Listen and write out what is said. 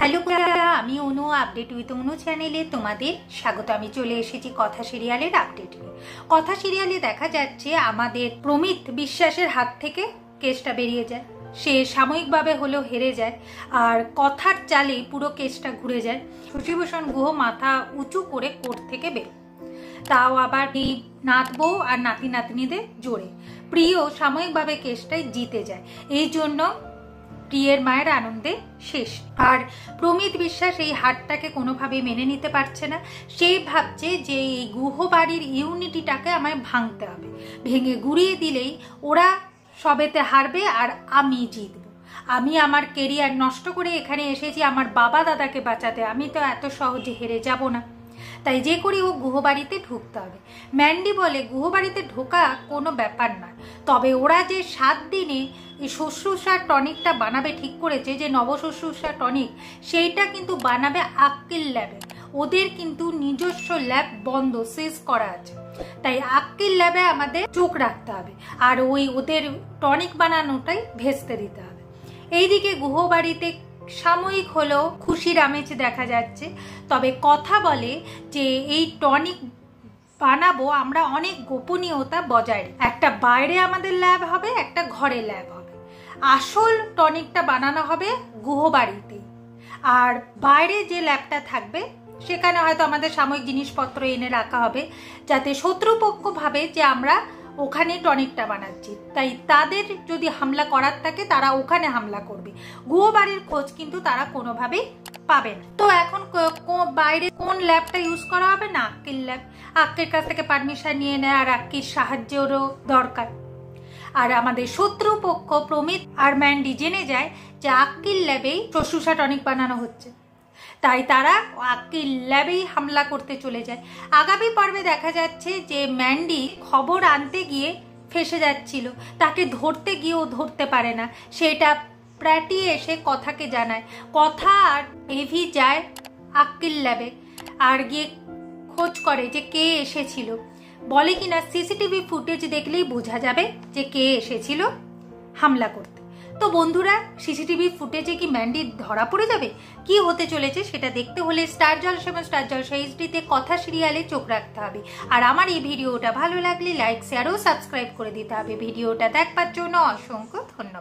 Hello বন্ধুরা, আমি অনু update with অনু চ্যানেলে তোমাদের স্বাগত। আমি চলে এসেছি কথা সিরিয়ালের আপডেট নিয়ে। কথা সিরিয়ালে দেখা যাচ্ছে আমাদের প্রমিত বিশ্বাসের হাত থেকে কেসটা বেরিয়ে যায়। সে সাময়িকভাবে হলেও হেরে যায়, আর কথার চালেই পুরো কেসটা ঘুরে যায়। শশীভূষণ গুহ মাথা উঁচু করে কোর্ট থেকে বের, তাও আবার এই নাত বউ আর নাতি নাতনিদের জোরে। প্রিয় সাময়িকভাবে কেসটাই জিতে যায়, এই জন্য প্রিয়ের মায়ের আনন্দে শেষ। আর প্রমিত বিশ্বাস এই হারটাকে কোনোভাবে মেনে নিতে পারছে না। সেই ভাবছে যে এই গুহ বাড়ির ইউনিটিটাকে আমায় ভাঙতে হবে, ভেঙে গুড়িয়ে দিলেই ওরা সবেতে হারবে আর আমি জিতবো। আমি আমার কেরিয়ার নষ্ট করে এখানে এসেছি আমার বাবা দাদাকে বাঁচাতে, আমি তো এত সহজে হেরে যাব না। তাই যে করি ও গুহবাড়িতে ঢুকতে হবে। ম্যান্ডি বলে গুহবাড়িতে ঢোকা কোনো ব্যাপার নয়, তবে ওরা যে 7 দিনে এই শুশ্রূষার টনিকটা বানাবে ঠিক করেছে, যে নবশুশ্রূষা টনিক, সেইটা কিন্তু বানাবে আক্কিল ল্যাবে। ওদের কিন্তু নিজস্ব ল্যাব বন্ধ, সিজ করা আছে। তাই আক্কিল ল্যাবে আমাদের চোখ রাখতে হবে, আর ওদের টনিক বানানোটাই ভেস্তে দিতে হবে। এইদিকে গুহবাড়িতে সাময়িক হলেও খুশির আমেজ দেখা যাচ্ছে, তবে কথা বলে যে এই টনিক বানাবো আমরা অনেক গোপনীয়তা বজায়। একটা বাইরে আমাদের ল্যাব হবে, একটা ঘরে ল্যাব হবে। আসল টনিকটা বানানো হবে গুহবাড়িতেই, আর বাইরে যে ল্যাবটা থাকবে সেখানে হয়তো আমাদের সাময়িক জিনিসপত্র এনে রাখা হবে, যাতে শত্রুপক্ষ ভাবে যে আমরা ওখানে টনিকটা বানাচ্ছি। তাই তাদের যদি হামলা করার থাকে তারা ওখানে হামলা করবে, গুহবাড়ির খোঁজ কিন্তু তারা কোনোভাবেই পাবে না। তো এখন বাইরে কোন ল্যাবটা ইউজ করা হবে না, আক্কিল ল্যাব। আক্কির কাছ থেকে পারমিশন নিয়ে নেয়, আর আক্কির সাহায্যেরও দরকার। আর আমাদের শত্রুপক্ষ প্রমিত আর ম্যান্ডি জেনে যায় যে আক্কিল ল্যাবেই শুশ্রূষা টনিক বানানো হচ্ছে, তাই তারা আক্কিল ল্যাবেই হামলা করতে চলে যায়। আগামী পর্বে দেখা যাচ্ছে যে ম্যান্ডি খবর আনতে গিয়ে ফেসে যাচ্ছিল, তাকে ধরতে গিয়েও ধরতে পারে না। সেটা প্র্যাটি এসে কথাকে জানায়। কথা আর এভি যায় আক্কিল ল্যাবে আর গিয়ে খোঁজ করে যে কে এসেছিল। বলে কিনা সিসিটিভি ফুটেজ দেখলেই বোঝা যাবে যে কে এসেছিল হামলা করতে। তো বন্ধুরা, সিসিটিভি ফুটেজে কি ম্যান্ডি ধরা পড়ে যাবে? কি হতে চলেছে সেটা দেখতে হলে স্টার জলসা এবং স্টার জলসা এইচডিতে কথা সিরিয়ালে চোখ রাখতে হবে। আর আমার এই ভিডিওটা ভালো লাগলে লাইক, শেয়ার ও সাবস্ক্রাইব করে দিতে হবে। ভিডিওটা দেখবার জন্য অসংখ্য ধন্যবাদ।